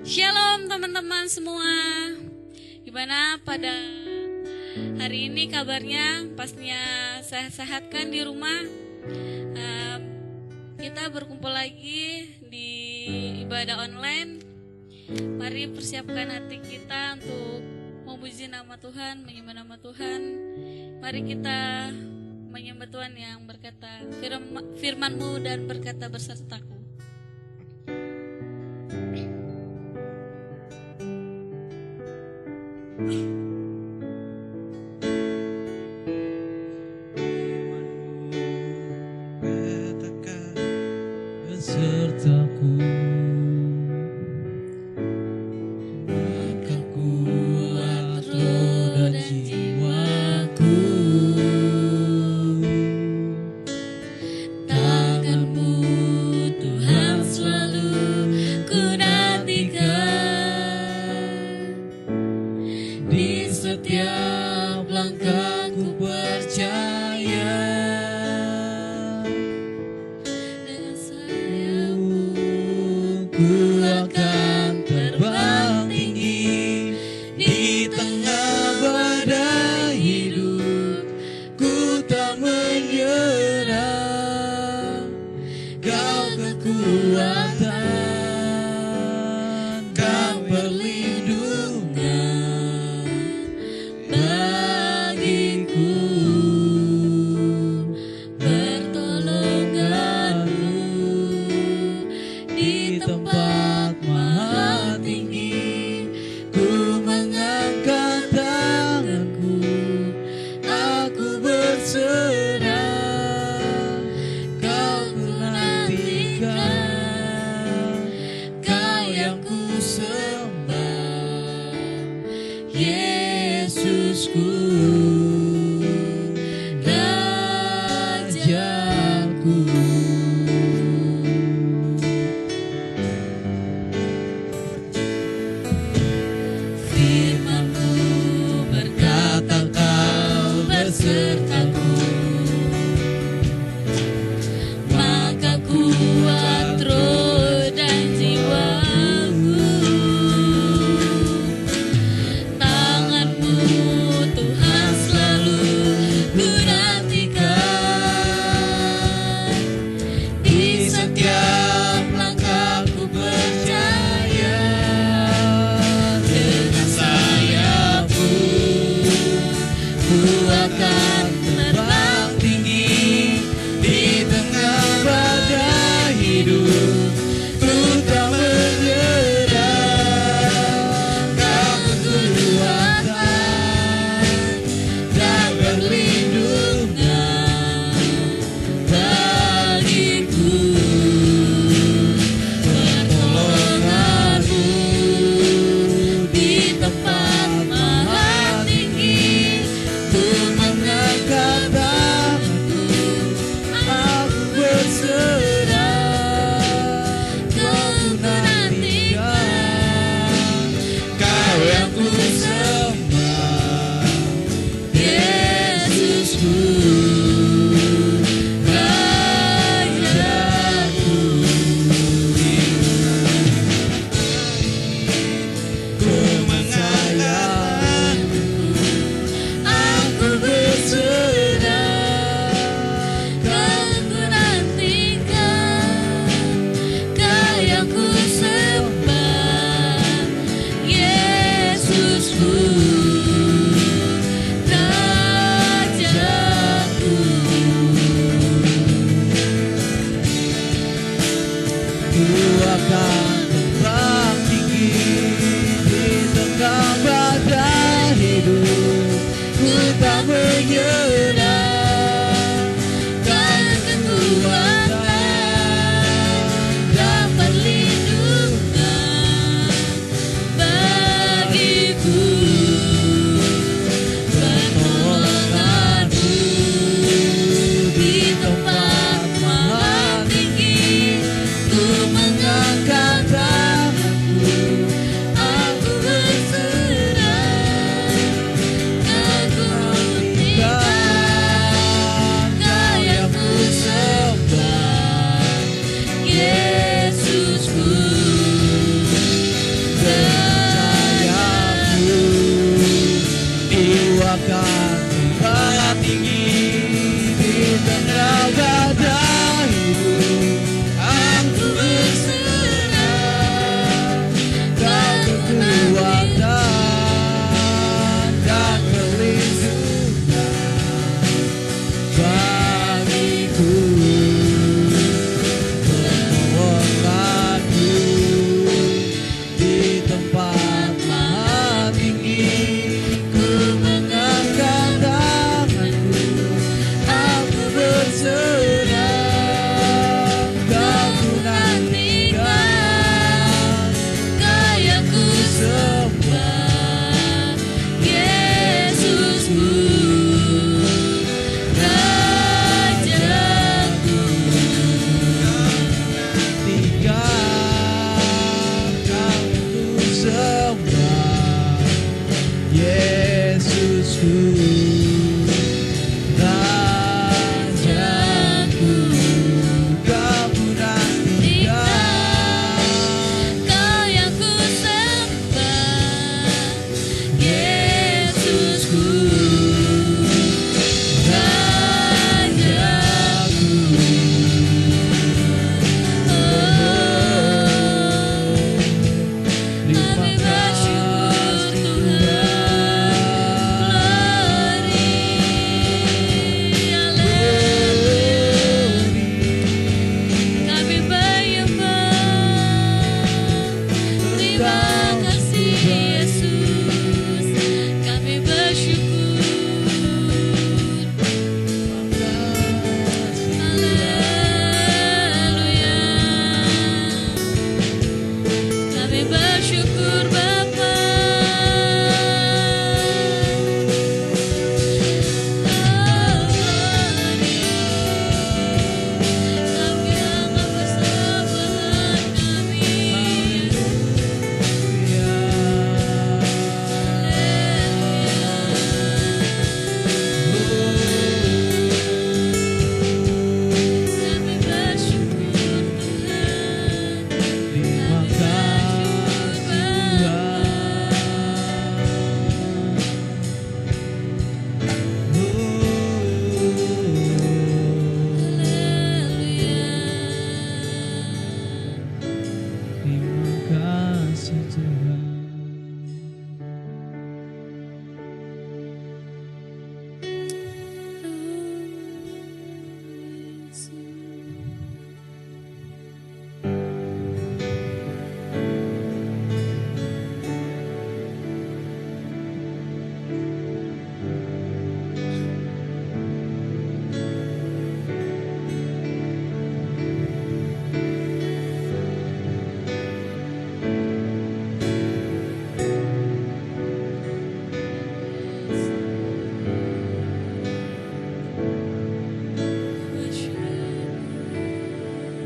Shalom teman-teman semua. Gimana pada hari ini kabarnya? Pastinya sehat-sehat kan di rumah. Kita berkumpul lagi di ibadah online. Mari persiapkan hati kita untuk memuji nama Tuhan, menyembah nama Tuhan. Mari kita menyembah Tuhan yang berkata, firman-Mu dan berkata besertaku. Besertaku, maka kuat roh dan jiwaku. Tangan-Mu Tuhan selalu ku nantikan. Di setiap langkahku percaya. Ku akan terbang tinggi di tengah badai hidup. Ku tak menyerah, Kau kekuatan, Kau perlindungan bagiku. Pertolongan-Mu di tempat maha tinggi. Ku mengangkat tanganku, aku berserah. Kau ku nantikan, Kau yang ku sembah, Yesusku, Rajaku. Firman-Mu berkata Kau besertaku, maka kuat roh dan jiwaku. Tangan-Mu Tuhan selalu ku nantikan. Di setiap langkahku percaya. Dengan sayap-Mu ku akan terbang tinggi di tengah badai hidup. Ku tak menyerah, Kau kekuatan dan perlindungan bagiku. Pertolongan-Mu di tempat maha tinggi. Ku mengangkat tanganku, aku berserah. Kau ku nantikan, Kau yang ku sembah, Yesusku, Rajaku. Ku mengangkat, aku berserah. Kau ku nantikan, Kau yang ku sembah, Yesusku, Rajaku. Ku akan terbang tinggi di tengah badai hidup. Ku tak menyerah, Kau kekuatan dan perlindungan bagiku. Pertolongan-Mu di tempat maha tinggi. Ku mengangkat tanganku, aku berserah. Kau ku nantikan,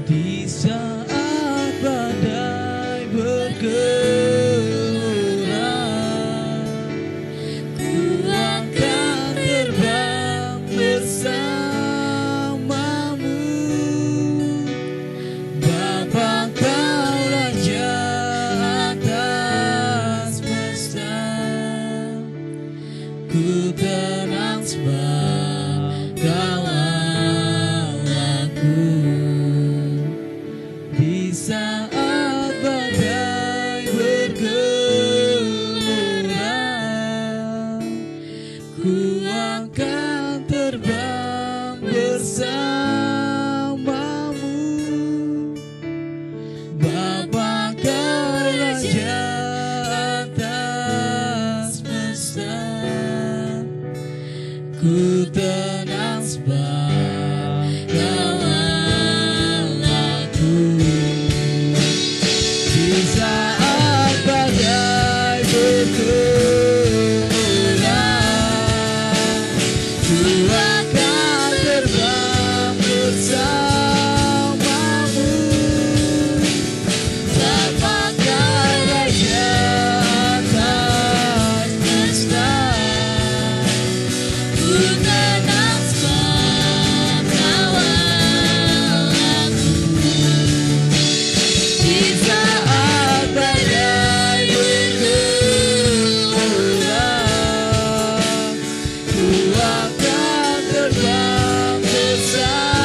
Di saat badai bergelora, ku akan terbang bersamamu. Bapa, Kau Raja atas semesta, ku tenang sebab Kau Allahku. Di saat badai bergelora, ku akan terbang bersamamu. Bapa, Kau Raja atas semesta, ku tenang sebab Kau Allahku. Di saat badai bergelora, ku akan terbang bersamamu. Bapa, Kau Raja atas semesta, ku tenang sebab Kau Allahku. Di saat badai bergelora, ku akan terbang bersamamu.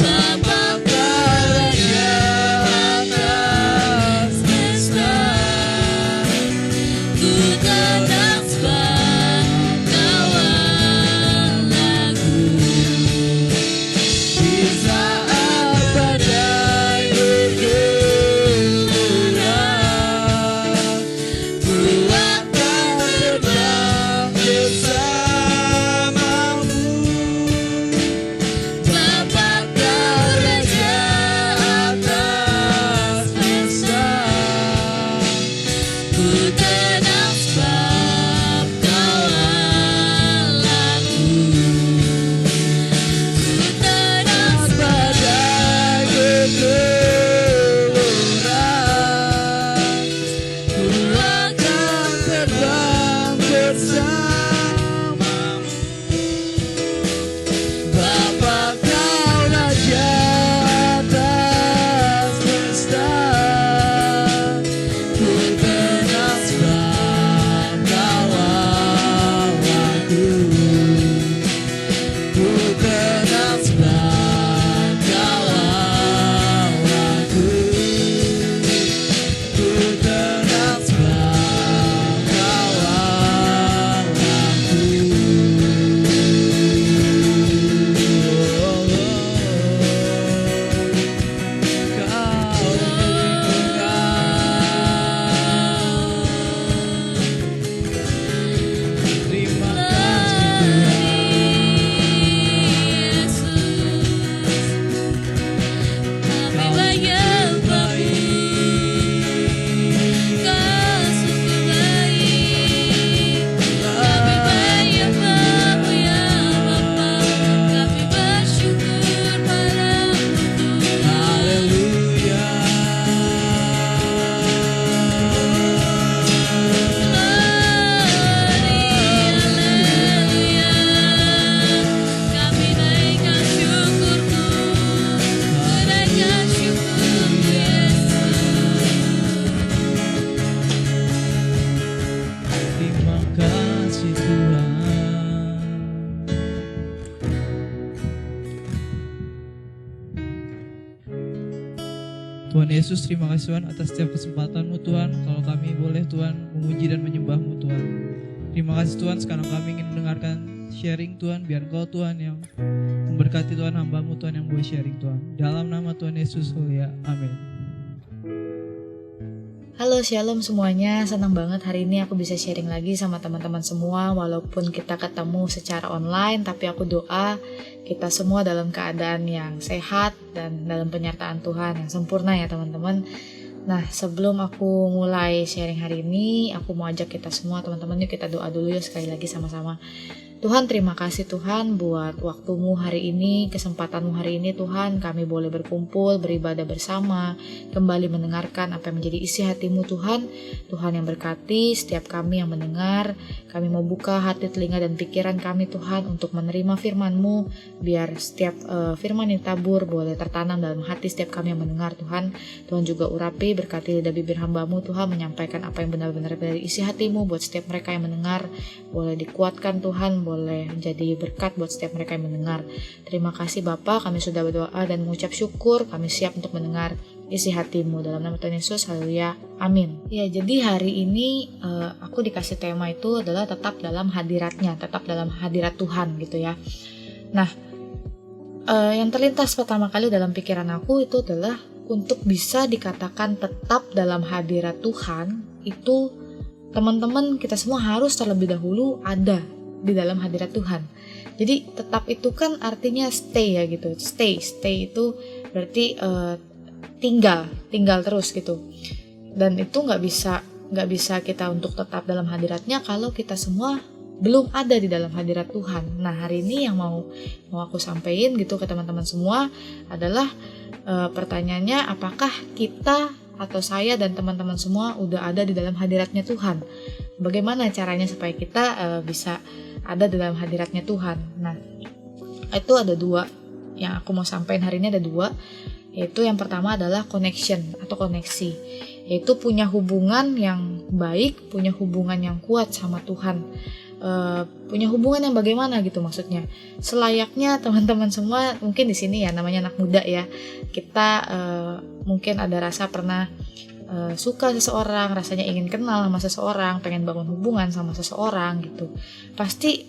Bapa, Kau Raja atas semesta, ku tenang sebab Kau Allahku. Di saat badai bergelora, ku akan terbang bersamamu. Bapa, Kau Raja atas semesta, ku tenang sebab Kau Allahku. Ku tenang badai bergelora, ku akan terbang bersamamu. Bapa, Kau Raja atas semesta, ku tenang sebab Kau Allahku. Ku tenang sebab Kau Allahku. Ku tenang sebab Kau Allahku. Terima kasih Tuhan. Kami banyak baik, Kau sungguh baik. Kami banyak Bapa ya Bapa, kami bersyukur padamu Tuhan. Haleluya. Haleluya, kami naikkan syukurku, naikkan syukur Yesus. Terima kasih Tuhan. Tuhan Yesus, terima kasih Tuhan atas setiap kesempatan-Mu Tuhan. Kalau kami boleh Tuhan memuji dan menyembah-Mu Tuhan. Terima kasih Tuhan, sekarang kami ingin mendengarkan sharing Tuhan. Biar Engkau Tuhan yang memberkati Tuhan hamba-Mu Tuhan yang boleh sharing Tuhan. Dalam nama Tuhan Yesus, ya. Amin. Halo Shalom semuanya, senang banget hari ini aku bisa sharing lagi sama teman-teman semua. Walaupun kita ketemu secara online, tapi aku doa kita semua dalam keadaan yang sehat dan dalam penyertaan Tuhan yang sempurna ya teman-teman. Nah sebelum aku mulai sharing hari ini, aku mau ajak kita semua teman-teman, yuk kita doa dulu ya sekali lagi sama-sama. Tuhan, terima kasih Tuhan buat waktumu hari ini, kesempatanmu hari ini Tuhan, kami boleh berkumpul, beribadah bersama, kembali mendengarkan apa yang menjadi isi hatimu Tuhan. Tuhan yang berkati setiap kami yang mendengar, kami mau buka hati, telinga, dan pikiran kami Tuhan untuk menerima firman-Mu, biar setiap firman yang tabur boleh tertanam dalam hati setiap kami yang mendengar Tuhan. Tuhan juga urapi, berkati lidah bibir hamba-Mu Tuhan, menyampaikan apa yang benar-benar dari isi hati-Mu buat setiap mereka yang mendengar, boleh dikuatkan Tuhan, boleh jadi berkat buat setiap mereka yang mendengar. Terima kasih Bapa, kami sudah berdoa dan mengucap syukur, kami siap untuk mendengar isi hati-Mu dalam nama Tuhan Yesus, haleluya, amin. Ya, jadi hari ini aku dikasih tema itu adalah tetap dalam hadiratnya, tetap dalam hadirat Tuhan gitu ya. Nah, yang terlintas pertama kali dalam pikiran aku itu adalah untuk bisa dikatakan tetap dalam hadirat Tuhan, itu teman-teman kita semua harus terlebih dahulu ada di dalam hadirat Tuhan. Jadi tetap itu kan artinya stay ya gitu. Stay itu berarti tinggal terus gitu. Dan itu nggak bisa kita untuk tetap dalam hadiratnya kalau kita semua belum ada di dalam hadirat Tuhan. Nah, hari ini yang mau aku sampaikan gitu ke teman-teman semua adalah pertanyaannya, apakah kita atau saya dan teman-teman semua udah ada di dalam hadiratnya Tuhan? Bagaimana caranya supaya kita bisa ada di dalam hadiratnya Tuhan? Nah, itu ada dua yang aku mau sampaikan hari ini, ada dua, yaitu yang pertama adalah connection atau koneksi, yaitu punya hubungan yang baik, punya hubungan yang kuat sama Tuhan. Punya hubungan yang bagaimana gitu maksudnya, selayaknya teman-teman semua mungkin di sini ya, namanya anak muda ya, kita mungkin ada rasa pernah suka seseorang, rasanya ingin kenal sama seseorang, pengen bangun hubungan sama seseorang gitu. Pasti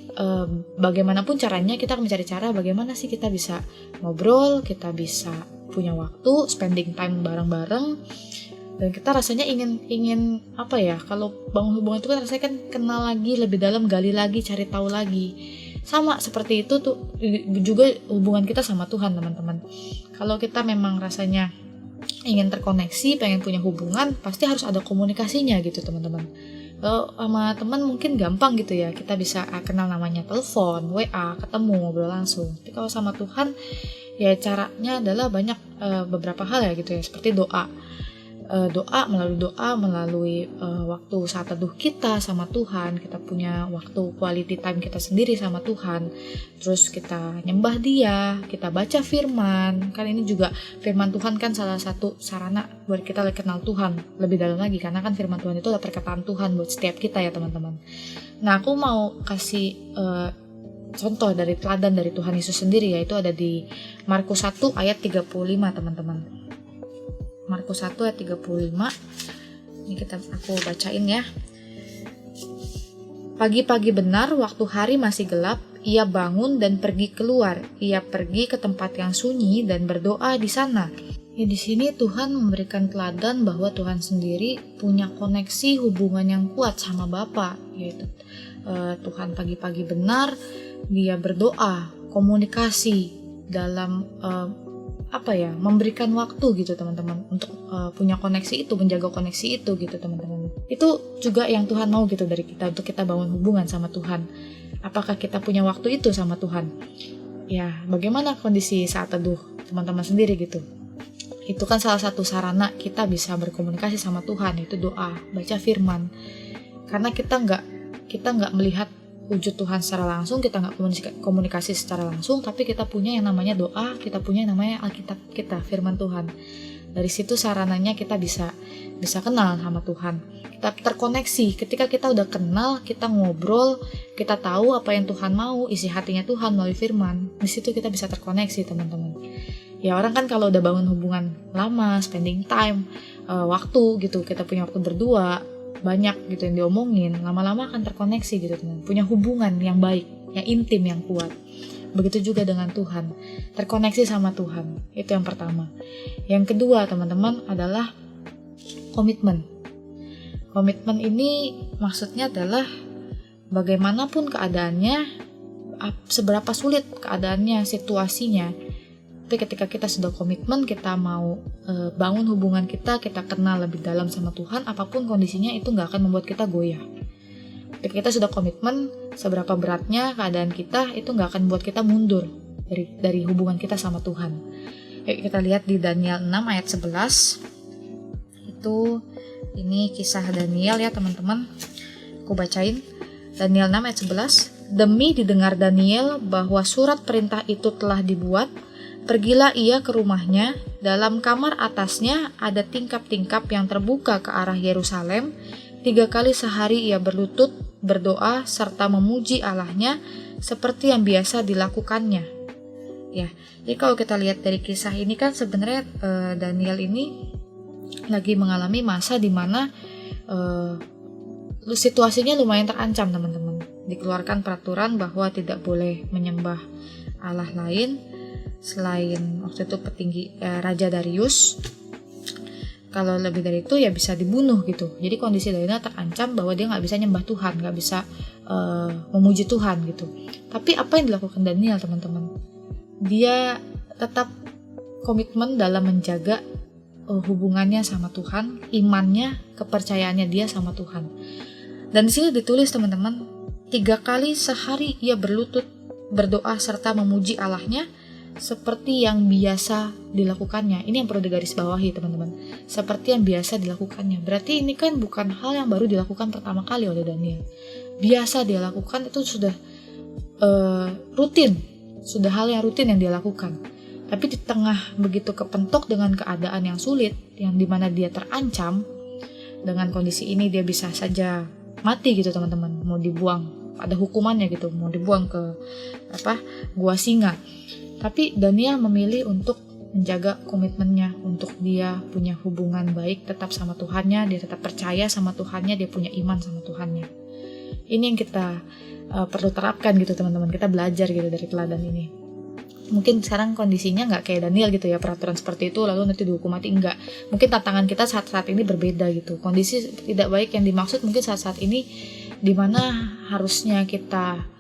bagaimanapun caranya kita akan mencari cara bagaimana sih kita bisa ngobrol, kita bisa punya waktu spending time bareng-bareng, dan kita rasanya ingin apa ya, kalau bangun hubungan itu kan rasanya kan kenal lagi lebih dalam, gali lagi, cari tahu lagi. Sama seperti itu tuh juga hubungan kita sama Tuhan teman-teman. Kalau kita memang rasanya ingin terkoneksi, pengen punya hubungan, pasti harus ada komunikasinya gitu teman-teman. Kalau sama teman mungkin gampang gitu ya, kita bisa kenal namanya telepon, WA, ketemu, ngobrol langsung. Tapi kalau sama Tuhan ya caranya adalah banyak, beberapa hal ya gitu ya, seperti doa melalui waktu saat teduh kita sama Tuhan, kita punya waktu quality time kita sendiri sama Tuhan, terus kita nyembah Dia, kita baca firman. Kan ini juga firman Tuhan kan salah satu sarana buat kita kenal Tuhan lebih dalam lagi, karena kan firman Tuhan itu adalah perkataan Tuhan buat setiap kita ya teman-teman. Nah, aku mau kasih contoh dari teladan dari Tuhan Yesus sendiri, yaitu ada di Markus 1 ayat 35 teman-teman. Markus 1 ayat 35. Ini aku bacain ya. Pagi-pagi benar waktu hari masih gelap, ia bangun dan pergi keluar. Ia pergi ke tempat yang sunyi dan berdoa di sana. Ya, di sini Tuhan memberikan teladan bahwa Tuhan sendiri punya koneksi hubungan yang kuat sama Bapa, yaitu Tuhan pagi-pagi benar, dia berdoa, komunikasi dalam memberikan waktu gitu teman-teman untuk punya koneksi itu, menjaga koneksi itu gitu teman-teman. Itu juga yang Tuhan mau gitu dari kita, untuk kita bangun hubungan sama Tuhan. Apakah kita punya waktu itu sama Tuhan? Ya, bagaimana kondisi saat teduh teman-teman sendiri gitu. Itu kan salah satu sarana kita bisa berkomunikasi sama Tuhan, itu doa, baca firman. Karena kita nggak melihat wujud Tuhan secara langsung, kita nggak komunikasi secara langsung, tapi kita punya yang namanya doa, kita punya yang namanya Alkitab kita, firman Tuhan. Dari situ sarananya kita bisa kenal sama Tuhan, kita terkoneksi. Ketika kita udah kenal, kita ngobrol, kita tahu apa yang Tuhan mau, isi hatinya Tuhan melalui firman. Di situ kita bisa terkoneksi teman-teman. Ya, orang kan kalau udah bangun hubungan lama, spending time, waktu gitu, kita punya waktu berdua banyak gitu yang diomongin, lama-lama akan terkoneksi gitu teman, punya hubungan yang baik, yang intim, yang kuat. Begitu juga dengan Tuhan, terkoneksi sama Tuhan. Itu yang pertama. Yang kedua teman-teman adalah komitmen. Komitmen ini maksudnya adalah bagaimanapun keadaannya, seberapa sulit keadaannya, situasinya, tapi ketika kita sudah komitmen, kita mau bangun hubungan kita kenal lebih dalam sama Tuhan, apapun kondisinya itu gak akan membuat kita goyah. Ketika kita sudah komitmen, seberapa beratnya keadaan kita, itu nggak akan buat kita mundur dari hubungan kita sama Tuhan. Yuk kita lihat di Daniel 6 ayat 11. Ini kisah Daniel ya teman-teman. Aku bacain. Daniel 6 ayat 11. Demi didengar Daniel bahwa surat perintah itu telah dibuat, pergilah ia ke rumahnya. Dalam kamar atasnya ada tingkap-tingkap yang terbuka ke arah Yerusalem. 3 kali sehari ia berlutut, berdoa, serta memuji Allahnya seperti yang biasa dilakukannya. Ya, jadi kalau kita lihat dari kisah ini kan sebenarnya Daniel ini lagi mengalami masa di mana situasinya lumayan terancam teman-teman. Dikeluarkan peraturan bahwa tidak boleh menyembah Allah lain selain waktu itu Raja Darius. Kalau lebih dari itu ya bisa dibunuh gitu. Jadi kondisi Daniel terancam bahwa dia nggak bisa nyembah Tuhan, nggak bisa memuji Tuhan gitu. Tapi apa yang dilakukan Daniel teman-teman? Dia tetap komitmen dalam menjaga hubungannya sama Tuhan, imannya, kepercayaannya dia sama Tuhan. Dan di sini ditulis teman-teman, 3 kali sehari ia berlutut, berdoa serta memuji Allahnya seperti yang biasa dilakukannya. Ini yang perlu digarisbawahi teman-teman. Seperti yang biasa dilakukannya. Berarti ini kan bukan hal yang baru dilakukan pertama kali oleh Daniel. Biasa dia lakukan, itu sudah rutin. Sudah hal yang rutin yang dia lakukan. Tapi di tengah begitu kepentok dengan keadaan yang sulit, yang dimana dia terancam, dengan kondisi ini dia bisa saja mati gitu teman-teman. Mau dibuang, ada hukumannya gitu, mau dibuang ke gua singa. Tapi Daniel memilih untuk menjaga komitmennya, untuk dia punya hubungan baik tetap sama Tuhannya, dia tetap percaya sama Tuhannya, dia punya iman sama Tuhannya. Ini yang kita perlu terapkan gitu teman-teman, kita belajar gitu dari teladan ini. Mungkin sekarang kondisinya nggak kayak Daniel gitu ya, peraturan seperti itu lalu nanti dihukum mati, enggak. Mungkin tantangan kita saat-saat ini berbeda gitu. Kondisi tidak baik yang dimaksud mungkin saat-saat ini dimana harusnya kita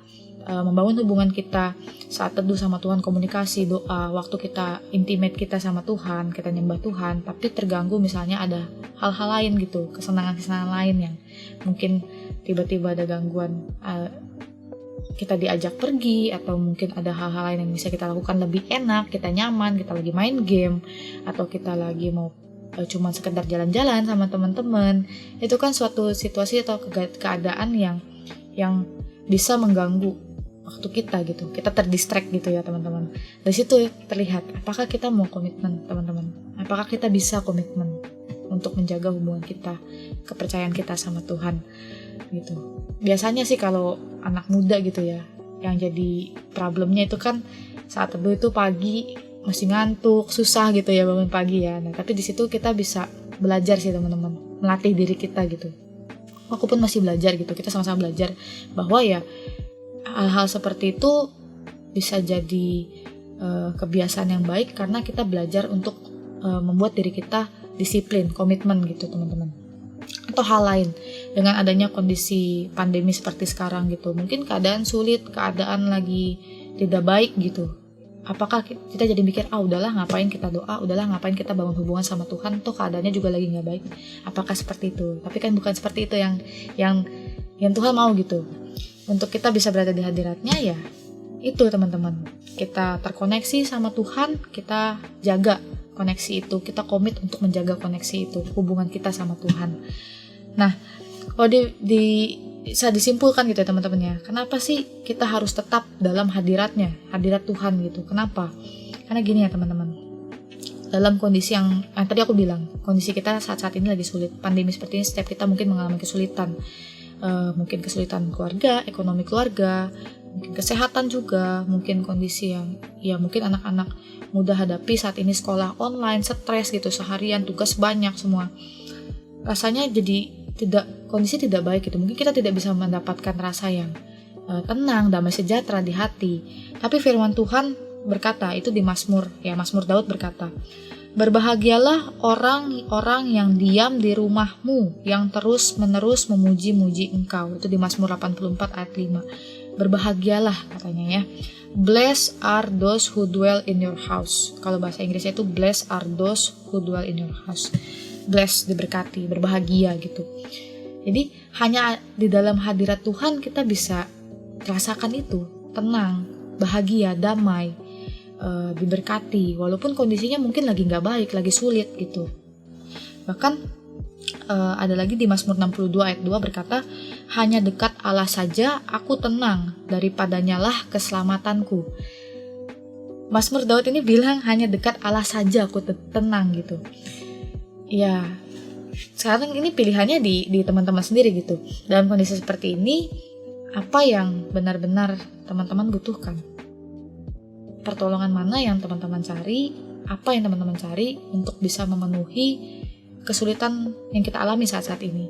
membangun hubungan kita saat teduh sama Tuhan, komunikasi, doa, waktu kita intimate kita sama Tuhan, kita nyembah Tuhan, tapi terganggu misalnya ada hal-hal lain gitu, kesenangan-kesenangan lain yang mungkin tiba-tiba ada gangguan, kita diajak pergi, atau mungkin ada hal-hal lain yang bisa kita lakukan lebih enak, kita nyaman, kita lagi main game, atau kita lagi mau cuma sekedar jalan-jalan sama teman-teman. Itu kan suatu situasi atau keadaan yang bisa mengganggu waktu kita gitu, kita terdistract gitu ya teman-teman. Dari situ terlihat apakah kita mau komitmen teman-teman, apakah kita bisa komitmen untuk menjaga hubungan kita, kepercayaan kita sama Tuhan gitu. Biasanya sih kalau anak muda gitu ya, yang jadi problemnya itu kan saat teduh itu pagi masih ngantuk, susah gitu ya bangun pagi ya. Nah tapi di situ kita bisa belajar sih teman-teman, melatih diri kita gitu. Aku pun masih belajar gitu, kita sama-sama belajar bahwa ya hal-hal seperti itu bisa jadi kebiasaan yang baik karena kita belajar untuk membuat diri kita disiplin, komitmen gitu teman-teman. Atau hal lain, dengan adanya kondisi pandemi seperti sekarang gitu, mungkin keadaan sulit, keadaan lagi tidak baik gitu. Apakah kita jadi mikir, udahlah ngapain kita doa, udahlah ngapain kita bangun hubungan sama Tuhan, toh keadaannya juga lagi nggak baik. Apakah seperti itu? Tapi kan bukan seperti itu yang Tuhan mau gitu. Untuk kita bisa berada di hadiratnya ya itu teman-teman, kita terkoneksi sama Tuhan, kita jaga koneksi itu, kita komit untuk menjaga koneksi itu, hubungan kita sama Tuhan. Nah kalau bisa disimpulkan gitu ya teman-teman ya, kenapa sih kita harus tetap dalam hadirat Tuhan gitu, kenapa? Karena gini ya teman-teman, dalam kondisi yang tadi aku bilang, kondisi kita saat-saat ini lagi sulit, pandemi seperti ini, setiap kita mungkin mengalami kesulitan, mungkin kesulitan keluarga, ekonomi keluarga, mungkin kesehatan juga, mungkin kondisi yang ya mungkin anak-anak muda hadapi saat ini, sekolah online, stres gitu seharian, tugas banyak semua, rasanya jadi kondisi tidak baik gitu. Mungkin kita tidak bisa mendapatkan rasa yang tenang, damai sejahtera di hati. Tapi firman Tuhan berkata, itu di Mazmur Daud berkata, berbahagialah orang-orang yang diam di rumahmu, yang terus-menerus memuji-muji engkau. Itu di Mazmur 84 ayat 5. Berbahagialah katanya ya. Blessed are those who dwell in your house. Kalau bahasa Inggrisnya itu blessed are those who dwell in your house. Blessed, diberkati, berbahagia gitu. Jadi hanya di dalam hadirat Tuhan kita bisa rasakan itu, tenang, bahagia, damai, diberkati, walaupun kondisinya mungkin lagi nggak baik, lagi sulit gitu. Bahkan ada lagi di Mazmur 62 ayat 2 berkata, hanya dekat Allah saja aku tenang, daripadanya lah keselamatanku. Mazmur Daud ini bilang hanya dekat Allah saja aku tenang gitu. Ya, sekarang ini pilihannya di teman-teman sendiri gitu. Dalam kondisi seperti ini, apa yang benar-benar teman-teman butuhkan? Pertolongan mana yang teman-teman cari? Apa yang teman-teman cari untuk bisa memenuhi kesulitan yang kita alami saat-saat ini?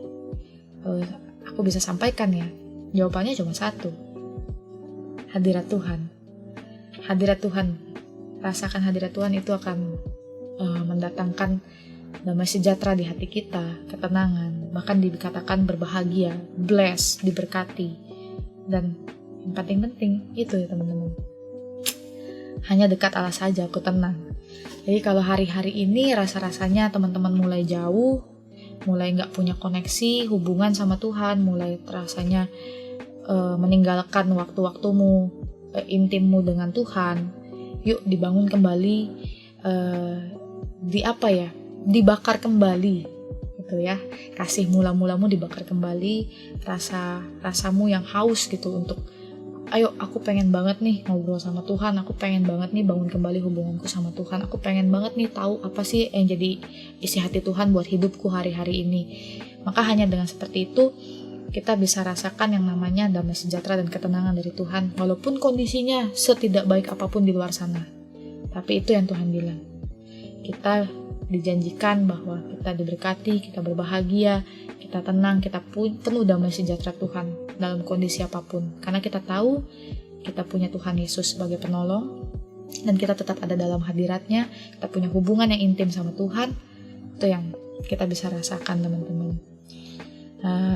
Aku bisa sampaikan ya, jawabannya cuma satu. Hadirat Tuhan. Hadirat Tuhan. Rasakan hadirat Tuhan, itu akan mendatangkan damai sejahtera di hati kita, ketenangan, bahkan dikatakan berbahagia, blessed, diberkati. Dan yang paling penting itu ya teman-teman, hanya dekat Allah saja aku tenang. Jadi kalau hari-hari ini rasa-rasanya teman-teman mulai jauh, mulai gak punya koneksi, hubungan sama Tuhan, mulai rasanya meninggalkan waktu-waktumu intimmu dengan Tuhan, yuk dibangun kembali, dibakar kembali gitu ya, kasih mula-mulamu dibakar kembali, rasamu yang haus gitu untuk ayo aku pengen banget nih ngobrol sama Tuhan, aku pengen banget nih bangun kembali hubunganku sama Tuhan, aku pengen banget nih tahu apa sih yang jadi isi hati Tuhan buat hidupku hari-hari ini. Maka hanya dengan seperti itu kita bisa rasakan yang namanya damai sejahtera dan ketenangan dari Tuhan, walaupun kondisinya setidak baik apapun di luar sana. Tapi itu yang Tuhan bilang, kita dijanjikan bahwa kita diberkati, kita berbahagia, kita tenang, kita penuh damai sejahtera Tuhan dalam kondisi apapun. Karena kita tahu kita punya Tuhan Yesus sebagai penolong, dan kita tetap ada dalam hadiratnya, kita punya hubungan yang intim sama Tuhan. Itu yang kita bisa rasakan teman-teman.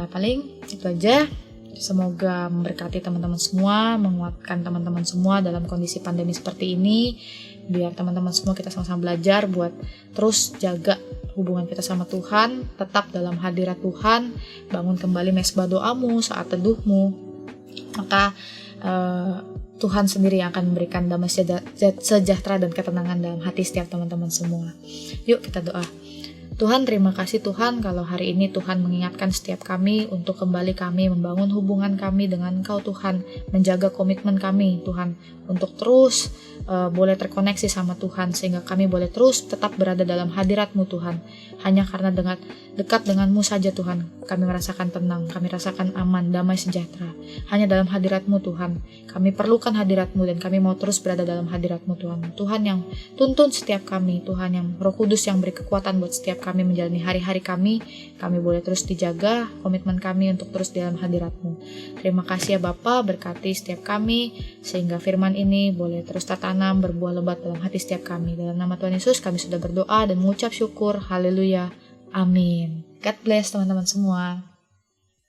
Paling itu aja. Semoga memberkati teman-teman semua, menguatkan teman-teman semua dalam kondisi pandemi seperti ini. Biar teman-teman semua kita sama-sama belajar buat terus jaga hubungan kita sama Tuhan, tetap dalam hadirat Tuhan, bangun kembali mesbah doamu saat teduhmu. Maka Tuhan sendiri yang akan memberikan damai sejahtera dan ketenangan dalam hati setiap teman-teman semua. Yuk kita doa. Tuhan, terima kasih Tuhan kalau hari ini Tuhan mengingatkan setiap kami untuk kembali kami membangun hubungan kami dengan Engkau Tuhan, menjaga komitmen kami Tuhan untuk terus boleh terkoneksi sama Tuhan, sehingga kami boleh terus tetap berada dalam hadirat-Mu Tuhan. Hanya karena dekat dengan-Mu saja Tuhan, kami merasakan tenang, kami rasakan aman, damai sejahtera. Hanya dalam hadirat-Mu Tuhan, kami perlukan hadirat-Mu dan kami mau terus berada dalam hadirat-Mu Tuhan. Tuhan yang tuntun setiap kami, Tuhan yang Roh Kudus yang beri kekuatan buat setiap kami menjalani hari-hari kami boleh terus dijaga komitmen kami untuk terus di dalam hadirat-Mu. Terima kasih ya Bapa, berkati setiap kami sehingga firman ini boleh terus tertanam berbuah lebat dalam hati setiap kami. Dalam nama Tuhan Yesus kami sudah berdoa dan mengucap syukur. Haleluya. Amin. God bless teman-teman semua.